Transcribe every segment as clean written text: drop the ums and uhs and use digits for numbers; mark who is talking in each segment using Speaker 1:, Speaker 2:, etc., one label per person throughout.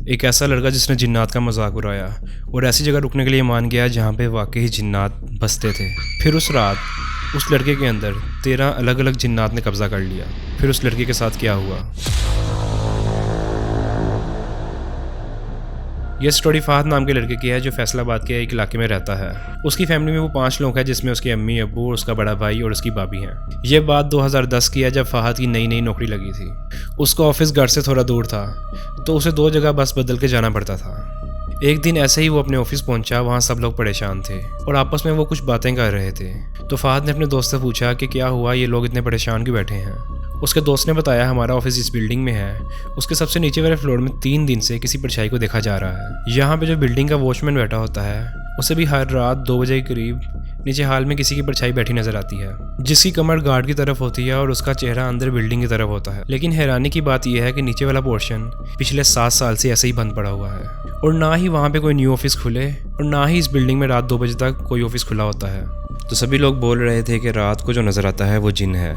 Speaker 1: ایک ایسا لڑکا جس نے جنات کا مذاق اڑایا اور ایسی جگہ رکنے کے لیے مان گیا جہاں پہ واقعی جنات بستے تھے۔ پھر اس رات اس لڑکے کے اندر 13 الگ الگ جنات نے قبضہ کر لیا۔ پھر اس لڑکے کے ساتھ کیا ہوا؟ یہ سٹوری فہد نام کے لڑکے کی ہے جو فیصل آباد کے ایک علاقے میں رہتا ہے۔ اس کی فیملی میں وہ 5 لوگ ہیں جس میں اس کے امی ابو، اس کا بڑا بھائی اور اس کی بھابھی ہیں۔ یہ بات 2010 کی ہے جب فہد کی نئی نوکری لگی تھی۔ اس کا آفس گھر سے تھوڑا دور تھا تو اسے 2 جگہ بس بدل کے جانا پڑتا تھا۔ ایک دن ایسے ہی وہ اپنے آفس پہنچا، وہاں سب لوگ پریشان تھے اور آپس میں وہ کچھ باتیں کر رہے تھے۔ تو فہد نے اپنے دوست سے پوچھا کہ کیا ہوا، یہ لوگ اتنے پریشان کیوں بیٹھے ہیں؟ اس کے دوست نے بتایا ہمارا آفس اس بلڈنگ میں ہے، اس کے سب سے نیچے والے فلور میں 3 دن سے کسی پرچھائی کو دیکھا جا رہا ہے۔ یہاں پہ جو بلڈنگ کا واچ مین بیٹھا ہوتا ہے اسے بھی ہر رات 2 بجے کے قریب نیچے ہال میں کسی کی پرچھائی بیٹھی نظر آتی ہے، جس کی کمر گارڈ کی طرف ہوتی ہے اور اس کا چہرہ اندر بلڈنگ کی طرف ہوتا ہے۔ لیکن حیرانی کی بات یہ ہے کہ نیچے والا پورشن پچھلے 7 سال سے ایسے ہی بند پڑا ہوا ہے اور نہ ہی وہاں پہ کوئی نیو آفس کھلے اور نہ ہی اس بلڈنگ میں رات 2 بجے تک کوئی آفس کھلا ہوتا ہے۔ تو سبھی لوگ بول رہے تھے کہ رات کو جو نظر آتا ہے وہ جن ہے۔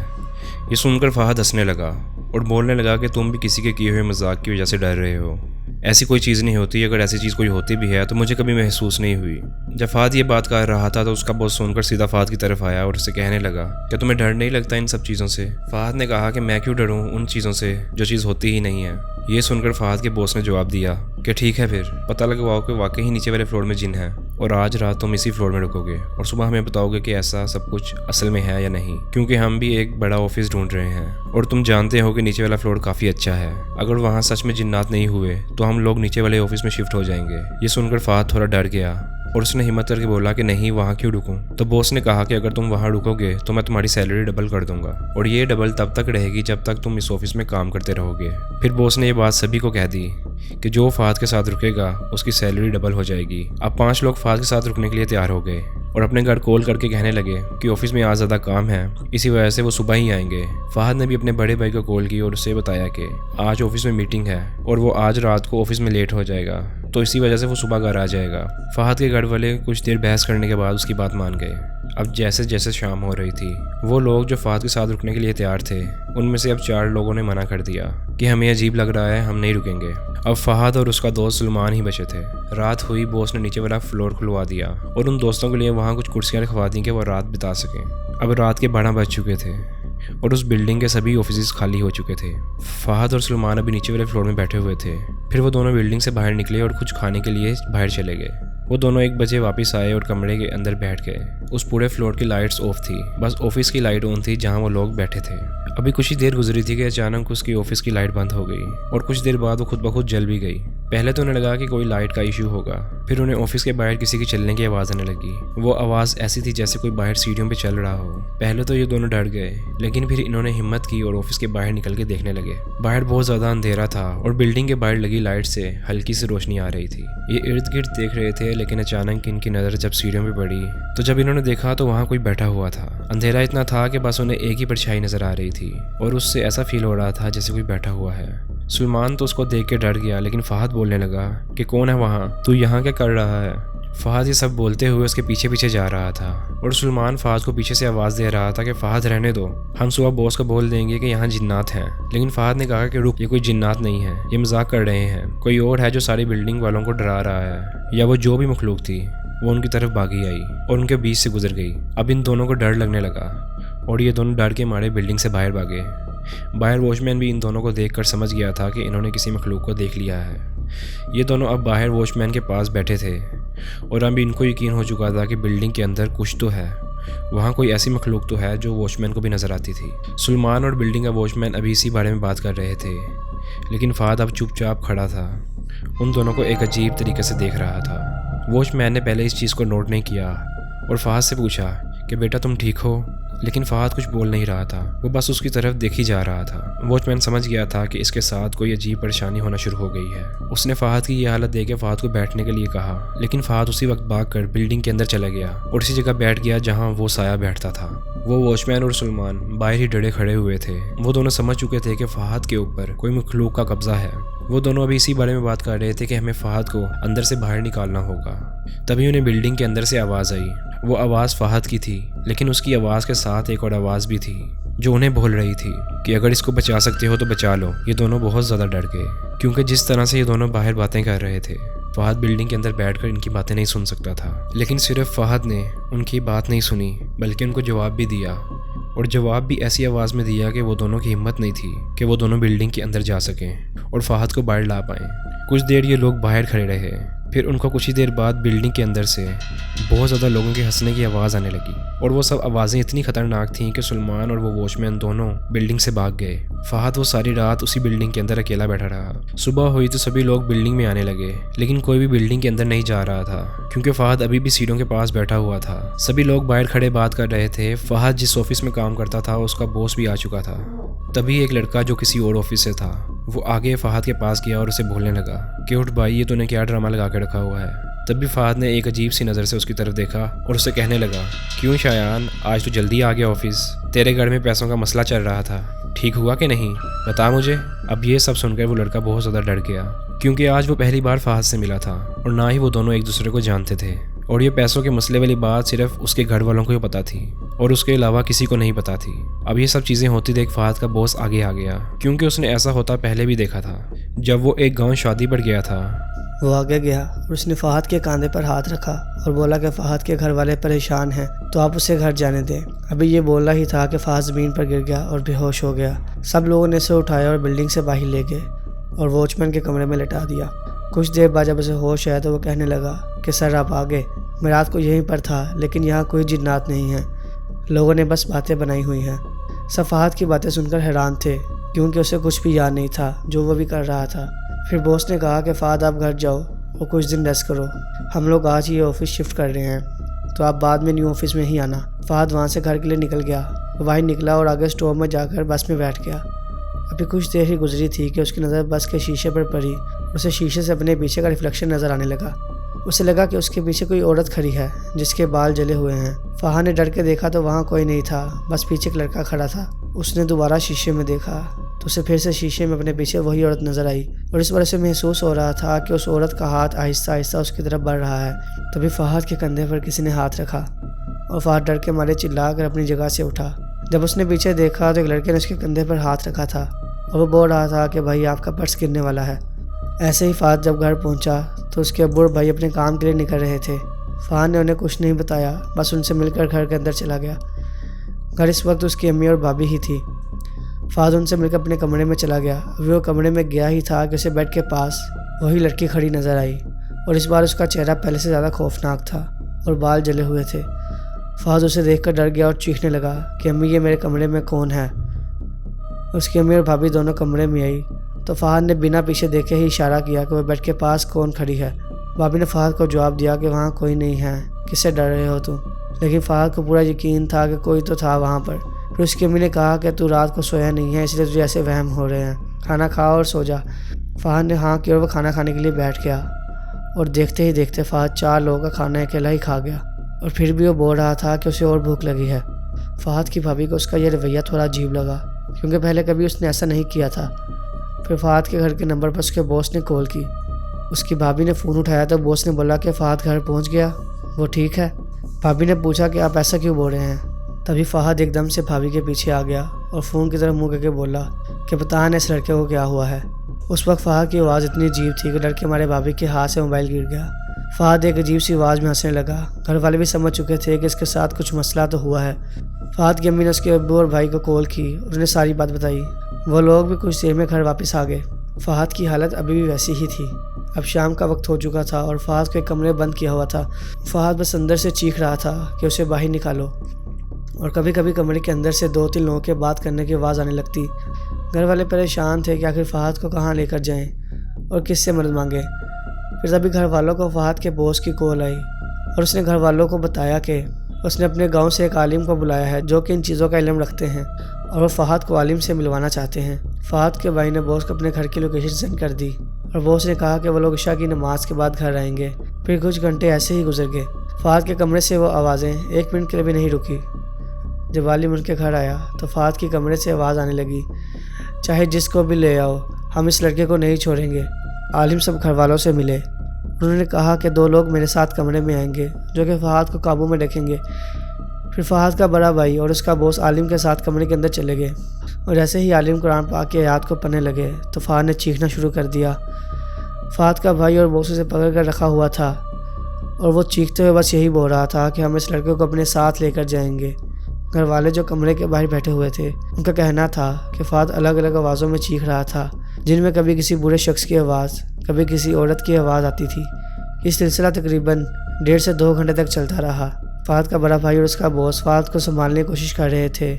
Speaker 1: یہ سن کر فہد ہنسنے لگا اور بولنے لگا کہ تم بھی کسی کے کیے ہوئے مذاق کی وجہ سے ڈر رہے ہو۔ ایسی کوئی چیز نہیں ہوتی، اگر ایسی چیز کوئی ہوتی بھی ہے تو مجھے کبھی محسوس نہیں ہوئی۔ جب فہد یہ بات کر رہا تھا تو اس کا باس سن کر سیدھا فہد کی طرف آیا اور اسے کہنے لگا کہ تمہیں ڈر نہیں لگتا ان سب چیزوں سے؟ فہد نے کہا کہ میں کیوں ڈروں ان چیزوں سے جو چیز ہوتی ہی نہیں ہے۔ یہ سن کر فہد کے باس نے جواب دیا کہ ٹھیک ہے، پھر پتہ لگواؤ کہ واقعی نیچے والے فلور میں جن ہے اور آج رات تم اسی فلور میں رکو گے اور صبح ہمیں بتاؤ گے کہ ایسا سب کچھ اصل میں ہے یا نہیں، کیونکہ ہم بھی ایک بڑا آفس ڈھونڈ رہے ہیں اور تم جانتے ہو کہ نیچے والا فلور کافی اچھا ہے۔ اگر وہاں سچ میں جنات نہیں ہوئے تو ہم لوگ نیچے والے آفس میں شفٹ ہو جائیں گے۔ یہ سن کر فہد تھوڑا ڈر گیا اور اس نے ہمت کر کے بولا کہ نہیں، وہاں کیوں رکوں؟ تو باس نے کہا کہ اگر تم وہاں رکو گے تو میں تمہاری سیلری ڈبل کر دوں گا اور یہ ڈبل تب تک رہے گی جب تک تم اس آفس میں کام کرتے رہو گے۔ پھر باس نے یہ بات سبھی کو کہہ دی کہ جو فہد کے ساتھ رکے گا اس کی سیلری ڈبل ہو جائے گی۔ اب 5 لوگ فہد کے ساتھ رکنے کے لیے تیار ہو گئے اور اپنے گھر کال کر کے کہنے لگے کہ آفس میں آج زیادہ کام ہے، اسی وجہ سے وہ صبح ہی آئیں گے۔ فہد نے بھی اپنے بڑے بھائی کو کال کی اور اسے بتایا کہ آج آفس میں میٹنگ ہے اور وہ آج رات کو آفس میں لیٹ ہو جائے گا، تو اسی وجہ سے وہ صبح گھر آ جائے گا۔ فہد کے گھر والے کچھ دیر بحث کرنے کے بعد اس کی بات مان گئے۔ اب جیسے جیسے شام ہو رہی تھی، وہ لوگ جو فہد کے ساتھ رکنے کے لیے تیار تھے ان میں سے اب 4 لوگوں نے منع کر دیا کہ ہمیں عجیب لگ رہا ہے، ہم نہیں رکیں گے۔ اب فہد اور اس کا دوست سلمان ہی بچے تھے۔ رات ہوئی، باس نے نیچے والا فلور کھلوا دیا اور ان دوستوں کے لیے وہاں کچھ کرسیاں رکھوا دیں کہ وہ رات بتا سکیں۔ اب رات کے 12 بج چکے تھے اور اس بلڈنگ کے سبھی آفیسز خالی ہو چکے تھے۔ فہد اور سلمان ابھی نیچے والے فلور میں بیٹھے ہوئے تھے۔ پھر وہ دونوں بلڈنگ سے باہر نکلے اور کچھ کھانے کے لیے باہر چلے گئے۔ وہ دونوں 1 بجے واپس آئے اور کمرے کے اندر بیٹھ گئے۔ اس پورے فلور کی لائٹس آف تھی، بس آفس کی لائٹ آن تھی جہاں وہ لوگ بیٹھے تھے۔ ابھی کچھ ہی دیر گزری تھی کہ اچانک اس کی آفس کی لائٹ بند ہو گئی اور کچھ دیر بعد وہ خود بخود جل بھی گئی۔ پہلے تو انہیں لگا کہ کوئی لائٹ کا ایشو ہوگا، پھر انہیں آفس کے باہر کسی کی چلنے کی آواز آنے لگی۔ وہ آواز ایسی تھی جیسے کوئی باہر سیڑھیوں پہ چل رہا ہو۔ پہلے تو یہ دونوں ڈر گئے، لیکن پھر انہوں نے ہمت کی اور آفس کے باہر نکل کے دیکھنے لگے۔ باہر بہت زیادہ اندھیرا تھا اور بلڈنگ کے باہر لگی لائٹ سے ہلکی سی روشنی آ رہی تھی۔ یہ ارد گرد دیکھ رہے تھے، لیکن اچانک ان کی نظر جب سیڑھیوں پہ پڑی تو جب انہوں نے دیکھا تو وہاں کوئی بیٹھا ہوا تھا۔ اندھیرا اتنا تھا کہ بس انہیں ایک ہی پرچھائی نظر آ رہی تھی اور اس سے ایسا فیل ہو رہا تھا جیسے کوئی بیٹھا ہوا ہے۔ سلمان تو اس کو دیکھ کے ڈر گیا، لیکن فہد بولنے لگا کہ کون ہے وہاں، تو یہاں کیا کر رہا ہے؟ فہد یہ سب بولتے ہوئے اس کے پیچھے پیچھے جا رہا تھا اور سلمان فہد کو پیچھے سے آواز دے رہا تھا کہ فہد رہنے دو، ہم صبح باس کو بول دیں گے کہ یہاں جنات ہیں۔ لیکن فہد نے کہا کہ رک، یہ کوئی جنات نہیں ہے، یہ مذاق کر رہے ہیں، کوئی اور ہے جو ساری بلڈنگ والوں کو ڈرا رہا ہے، یا وہ جو بھی مخلوق تھی وہ ان کی طرف بھاگی آئی اور ان کے بیچ سے گزر گئی۔ اب ان دونوں کو ڈر لگنے لگا اور یہ دونوں ڈر کے مارے بلڈنگ سے باہر بھاگے۔ باہر واچ مین بھی ان دونوں کو دیکھ کر سمجھ گیا تھا کہ انہوں نے کسی مخلوق کو دیکھ لیا ہے۔ یہ دونوں اب باہر واچ مین کے پاس بیٹھے تھے اور اب ان کو یقین ہو چکا تھا کہ بلڈنگ کے اندر کچھ تو ہے، وہاں کوئی ایسی مخلوق تو ہے جو واچ مین کو بھی نظر آتی تھی۔ سلمان اور بلڈنگ کا واچ مین ابھی اسی بارے میں بات کر رہے تھے، لیکن فہد اب چپ چاپ کھڑا تھا، ان دونوں کو ایک عجیب طریقے سے دیکھ رہا تھا۔ واچ مین نے پہلے اس چیز کو نوٹ نہیں کیا اور فہد سے پوچھا کہ بیٹا تم ٹھیک ہو؟ لیکن فہد کچھ بول نہیں رہا تھا، وہ بس اس کی طرف دیکھی جا رہا تھا۔ واچ مین سمجھ گیا تھا کہ اس کے ساتھ کوئی عجیب پریشانی ہونا شروع ہو گئی ہے۔ اس نے فہد کی یہ حالت دیکھ کے فہد کو بیٹھنے کے لیے کہا، لیکن فہد اسی وقت بھاگ کر بلڈنگ کے اندر چلا گیا اور اسی جگہ بیٹھ گیا جہاں وہ سایہ بیٹھتا تھا۔ وہ واچ مین اور سلمان باہر ہی ڈڑے کھڑے ہوئے تھے۔ وہ دونوں سمجھ چکے تھے کہ فہد کے اوپر کوئی مخلوق کا قبضہ ہے۔ وہ دونوں ابھی اسی بارے میں بات کر رہے تھے کہ ہمیں فہد کو اندر سے باہر نکالنا ہوگا۔ تبھی انہیں بلڈنگ کے اندر سے آواز آئی۔ وہ آواز فہد کی تھی، لیکن اس کی آواز کے ساتھ ایک اور آواز بھی تھی جو انہیں بول رہی تھی کہ اگر اس کو بچا سکتے ہو تو بچا لو۔ یہ دونوں بہت زیادہ ڈر گئے۔ کیونکہ جس طرح سے یہ دونوں باہر باتیں کر رہے تھے فہد بلڈنگ کے اندر بیٹھ کر ان کی باتیں نہیں سن سکتا تھا، لیکن صرف فہد نے ان کی بات نہیں سنی بلکہ ان کو جواب بھی دیا، اور جواب بھی ایسی آواز میں دیا کہ وہ دونوں کی ہمت نہیں تھی کہ وہ دونوں بلڈنگ کے اندر جا سکیں اور فہد کو باہر لا پائیں۔ کچھ دیر یہ لوگ باہر کھڑے رہے، پھر ان کو کچھ ہی دیر بعد بلڈنگ کے اندر سے بہت زیادہ لوگوں کے ہنسنے کی آواز آنے لگی، اور وہ سب آوازیں اتنی خطرناک تھیں کہ سلمان اور وہ واچ مین دونوں بلڈنگ سے بھاگ گئے۔ فہد وہ ساری رات اسی بلڈنگ کے اندر اکیلا بیٹھا رہا۔ صبح ہوئی تو سبھی لوگ بلڈنگ میں آنے لگے، لیکن کوئی بھی بلڈنگ کے اندر نہیں جا رہا تھا کیونکہ فہد ابھی بھی سیڑھیوں کے پاس بیٹھا ہوا تھا۔ سبھی لوگ باہر کھڑے بات کر رہے تھے۔ فہد جس آفس میں کام کرتا تھا اس کا باس بھی آ چکا تھا۔ تبھی ایک لڑکا جو کسی اور آفس سے تھا وہ آگے فہد کے پاس گیا اور اسے بولنے لگا کہ اٹھ بھائی، یہ تو نے کیا ڈرامہ لگا کے رکھا ہوا ہے۔ تب بھی فہد نے ایک عجیب سی نظر سے اس کی طرف دیکھا اور اسے کہنے لگا، کیوں شایان، آج تو جلدی آ گیا آفس؟ تیرے گھر میں پیسوں کا مسئلہ چل رہا تھا، ٹھیک ہوا کہ نہیں؟ بتا مجھے۔ اب یہ سب سن کر وہ لڑکا بہت زیادہ ڈر گیا کیونکہ آج وہ پہلی بار فہد سے ملا تھا اور نہ ہی وہ دونوں ایک دوسرے کو جانتے تھے، اور یہ پیسوں کے مسئلے والی بات صرف اس کے گھر والوں کو ہی پتہ تھی اور اس کے علاوہ کسی کو نہیں پتہ تھی۔ اب یہ سب چیزیں ہوتی دیکھ فہد کا باس آگے آ گیا کیونکہ اس نے ایسا ہوتا پہلے بھی دیکھا تھا جب وہ ایک گاؤں شادی پر گیا تھا۔
Speaker 2: وہ آگے گیا اور اس نے فہد کے کاندھے پر ہاتھ رکھا اور بولا کہ فہد کے گھر والے پریشان ہیں تو آپ اسے گھر جانے دیں۔ ابھی یہ بولا ہی تھا کہ فہد زمین پر گر گیا اور بے ہوش ہو گیا۔ سب لوگوں نے اسے اٹھایا اور بلڈنگ سے باہر لے گئے اور واچ مین کے کمرے میں لٹا دیا۔ کچھ دیر بعد جب اسے ہوش آیا تو وہ کہنے لگا کہ سر آپ آگے، میں رات کو یہیں پر تھا لیکن یہاں کوئی جنات نہیں ہیں، لوگوں نے بس باتیں بنائی ہوئی ہیں۔ سب فہد کی باتیں سن کر حیران تھے کیونکہ اسے کچھ بھی یاد نہیں تھا جو وہ بھی کر رہا تھا۔ پھر باس نے کہا کہ فہد آپ گھر جاؤ اور کچھ دن ریسٹ کرو، ہم لوگ آج ہی آفس شفٹ کر رہے ہیں تو آپ بعد میں نیو آفس میں ہی آنا۔ فہد وہاں سے گھر کے لیے نکل گیا، وہ باہر نکلا اور آگے اسٹور میں جا کر بس میں بیٹھ گیا۔ ابھی کچھ دیر ہی گزری تھی کہ اس کی نظر بس کے شیشے پر پڑی، اسے شیشے سے اپنے پیچھے کا ریفلیکشن نظر آنے لگا۔ اسے لگا کہ اس کے پیچھے کوئی عورت کھڑی ہے جس کے بال جلے ہوئے ہیں۔ فہد نے ڈر کے دیکھا تو وہاں کوئی نہیں تھا، بس پیچھے ایک لڑکا کھڑا تھا۔ اس نے دوبارہ شیشے میں دیکھا تو اسے پھر سے شیشے میں اپنے پیچھے وہی عورت نظر آئی، اور اس وجہ سے محسوس ہو رہا تھا کہ اس عورت کا ہاتھ آہستہ آہستہ اس کی طرف بڑھ رہا ہے۔ تبھی فہد کے کندھے پر کسی نے ہاتھ رکھا اور فہد ڈر کے مارے چلا کر اپنی جگہ سے اٹھا۔ جب اس نے پیچھے دیکھا تو ایک لڑکے نے اس کے کندھے پر ہاتھ رکھا تھا اور وہ بول رہا تھا کہ بھائی آپ کا پرس گرنے والا ہے۔ ایسے ہی فہد جب گھر پہنچا تو اس کے ابو اور بھائی اپنے کام کے لیے نکل رہے تھے۔ فہد نے انہیں کچھ نہیں بتایا، بس ان سے مل کر گھر کے اندر چلا گیا۔ گھر اس وقت اس کی امی اور بھابھی ہی تھی۔ فہد ان سے مل کر اپنے کمرے میں چلا گیا۔ ابھی وہ کمرے میں گیا ہی تھا کہ اسے بیڈ کے پاس وہی لڑکی کھڑی نظر آئی، اور اس بار اس کا چہرہ پہلے سے زیادہ خوفناک تھا اور بال جلے ہوئے تھے۔ فہد اسے دیکھ کر ڈر گیا اور چیخنے لگا کہ امی یہ میرے کمرے میں کون ہے؟ اس کی امی اور بھابھی دونوں کمرے میں آئی تو فہد نے بنا پیچھے دیکھے ہی اشارہ کیا کہ وہ بیڈ کے پاس کون کھڑی ہے۔ بھابھی نے فہد کو جواب دیا کہ وہاں کوئی نہیں ہے، کس سے ڈر رہے ہو تم؟ لیکن فہد کو پورا یقین تھا کہ کوئی تو تھا وہاں پر۔ پھر اس کی امی نے کہا کہ تو رات کو سویا نہیں ہے اس لیے تجھے ایسے وہم ہو رہے ہیں، کھانا کھا اور سو جا۔ فہد نے ہاں کیا اور وہ کھانا کھانے کے لیے بیٹھ گیا، اور دیکھتے ہی دیکھتے فہد 4 لوگوں کا کھانا اکیلا ہی کھا گیا، اور پھر بھی وہ بول رہا تھا کہ اسے اور بھوک لگی ہے۔ فہد کی بھابھی کو اس کا یہ رویہ تھوڑا عجیب لگا کیونکہ پہلے کبھی اس نے ایسا نہیں کیا تھا۔ پھر فہد کے گھر کے نمبر پر اس کے باس نے کال کی۔ اس کی بھابھی نے فون اٹھایا تو باس نے بولا کہ فہد گھر پہنچ گیا، وہ ٹھیک ہے؟ بھابھی نے پوچھا کہ آپ ایسا کیوں بول رہے ہیں؟ تبھی فہد ایک دم سے بھابھی کے پیچھے آ گیا اور فون کی طرف منہ کر کے بولا کہ پتہ نہیں اس لڑکے کو کیا ہوا ہے۔ اس وقت فہد کی آواز اتنی عجیب تھی کہ ڈر کے مارے بھابھی کے ہاتھ سے موبائل گر گیا۔ فہد ایک عجیب سی آواز میں ہنسنے لگا۔ گھر والے بھی سمجھ چکے تھے کہ اس کے ساتھ کچھ مسئلہ تو ہوا ہے۔ فہد کی امی نے اس کے ابو اور بھائی کو کال کی اور انہیں ساری بات بتائی۔ وہ لوگ بھی کچھ دیر میں گھر واپس آ گئے۔ فہد کی حالت ابھی بھی ویسی ہی تھی۔ اب شام کا وقت ہو چکا تھا اور فہد کو ایک کمرے بند کیا ہوا تھا۔ فہد بس اندر سے چیخ رہا تھا کہ اسے باہر نکالو، اور کبھی کبھی کمرے کے اندر سے 2-3 لوگوں کے بات کرنے کی آواز آنے لگتی۔ گھر والے پریشان تھے کہ آخر فہد کو کہاں لے کر جائیں اور کس سے مدد مانگیں۔ پھر تبھی گھر والوں کو فہد کے باس کی کال آئی اور اس نے گھر والوں کو بتایا کہ اس نے اپنے گاؤں سے ایک عالم کو بلایا ہے جو کہ ان چیزوں کا علم رکھتے ہیں اور وہ فہد کو عالم سے ملوانا چاہتے ہیں۔ فہد کے بھائی نے باس کو اپنے گھر کی لوکیشن سینڈ کر دی اور باس نے کہا کہ وہ لوگ عشاء کی نماز کے بعد گھر آئیں گے۔ پھر کچھ گھنٹے ایسے ہی گزر گئے۔ فہد کے کمرے سے وہ آوازیں 1 منٹ کے لیے بھی نہیں رکی۔ جب عالم ان کے گھر آیا تو فہد کے کمرے سے آواز آنے لگی، چاہے جس کو بھی لے آؤ ہم اس لڑکے کو نہیں چھوڑیں گے۔ عالم سب گھر والوں سے ملے۔ انہوں نے کہا کہ 2 لوگ میرے ساتھ کمرے میں آئیں گے جو کہ فہد کو قابو میں رکھیں گے۔ پھر فہد کا بڑا بھائی اور اس کا باس عالم کے ساتھ کمرے کے اندر چلے گئے۔ اور جیسے ہی عالم قرآن پاک کی آیات کو پڑھنے لگے تو فہد نے چیخنا شروع کر دیا۔ فہد کا بھائی اور بوس اسے پکڑ کر رکھا ہوا تھا اور وہ چیختے ہوئے بس یہی بول رہا تھا کہ ہم اس لڑکے کو اپنے ساتھ لے کر جائیں گے۔ گھر والے جو کمرے کے باہر بیٹھے ہوئے تھے ان کا کہنا تھا کہ فہد الگ الگ آوازوں میں چیخ رہا تھا، جن میں کبھی کسی برے شخص کی آواز، کبھی کسی عورت کی آواز آتی تھی۔ یہ سلسلہ تقریباً 1.5 سے 2 گھنٹے تک چلتا رہا۔ فہد کا بڑا بھائی اور اس کا بوس فہد کو سنبھالنے کی کوشش کر رہے تھے،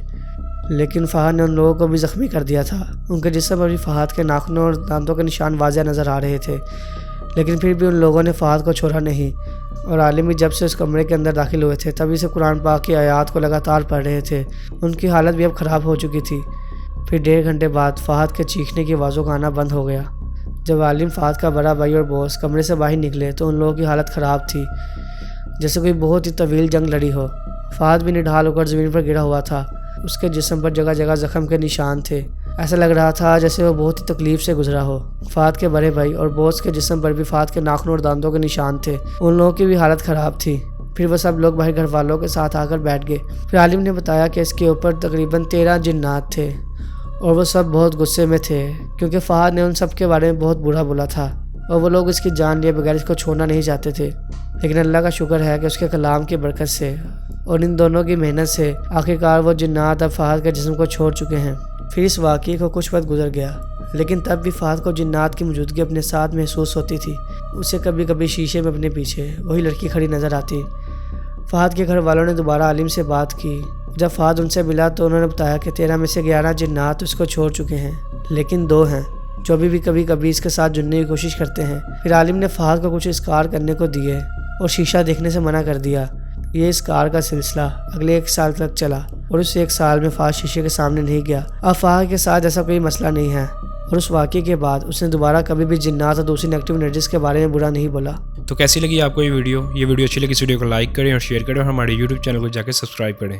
Speaker 2: لیکن فہد نے ان لوگوں کو بھی زخمی کر دیا تھا۔ ان کے جسم پر بھی فہد کے ناخنوں اور دانتوں کے نشان واضح نظر آ رہے تھے، لیکن پھر بھی ان لوگوں نے فہد کو چھوڑا نہیں، اور عالمی جب سے اس کمرے کے اندر داخل ہوئے تھے تبھی سے قرآن پاک کی آیات کو لگاتار پڑھ رہے تھے۔ ان کی حالت بھی اب خراب ہو چکی تھی۔ پھر 1.5 گھنٹے بعد فہد کے چیخنے کی آوازوں کا آنا بند ہو گیا۔ جب عالم، فہد کا بڑا بھائی اور بوس کمرے سے باہر نکلے تو ان لوگوں کی حالت خراب تھی، جیسے کوئی بہت ہی طویل جنگ لڑی ہو۔ فہد بھی نڈھال ہو کر زمین پر گرا ہوا تھا، اس کے جسم پر جگہ جگہ زخم کے نشان تھے، ایسا لگ رہا تھا جیسے وہ بہت ہی تکلیف سے گزرا ہو۔ فہد کے بڑے بھائی اور بوس کے جسم پر بھی فہد کے ناخنوں اور دانتوں کے نشان تھے، ان لوگوں کی بھی حالت خراب تھی۔ پھر وہ سب لوگ باہر گھر والوں کے ساتھ آ کر بیٹھ گئے۔ پھر عالم نے بتایا کہ اس کے اوپر تقریباً 13 جنات تھے اور وہ سب بہت غصے میں تھے کیونکہ فہد نے ان سب کے بارے میں بہت برا بولا تھا اور وہ لوگ اس کی جان لیے بغیر اس کو چھوڑنا نہیں چاہتے تھے۔ لیکن اللہ کا شکر ہے کہ اس کے کلام کی برکت سے اور ان دونوں کی محنت سے آخرکار وہ جنات اب فہد کے جسم کو چھوڑ چکے ہیں۔ پھر اس واقعے کو کچھ وقت گزر گیا، لیکن تب بھی فہد کو جنات کی موجودگی اپنے ساتھ محسوس ہوتی تھی۔ اسے کبھی کبھی شیشے میں اپنے پیچھے وہی لڑکی کھڑی نظر آتی۔ فہد کے گھر والوں نے دوبارہ عالم سے بات کی۔ جب فہد ان سے ملا تو انہوں نے بتایا کہ 13 میں سے 11 جنات اس کو چھوڑ چکے ہیں، لیکن 2 ہیں جو ابھی بھی کبھی کبھی اس کے ساتھ جڑنے کی کوشش کرتے ہیں۔ پھر عالم نے فہد کو کچھ اسکار کرنے کو دیے اور شیشہ دیکھنے سے منع کر دیا۔ یہ اسکار کا سلسلہ اگلے 1 سال تک چلا اور اس 1 سال میں فہد شیشے کے سامنے نہیں گیا۔ اب فہد کے ساتھ ایسا کوئی مسئلہ نہیں ہے، اور اس واقعے کے بعد اس نے دوبارہ کبھی بھی جنات اور دوسری نیگیٹو انرجیز کے بارے میں برا نہیں بولا۔
Speaker 1: تو کیسی لگی آپ کو یہ ویڈیو اچھی لگی اس ویڈیو کو لائک کریں اور شیئر کریں اور ہمارے YouTube چینل کو جا کے سبسکرائب کریں۔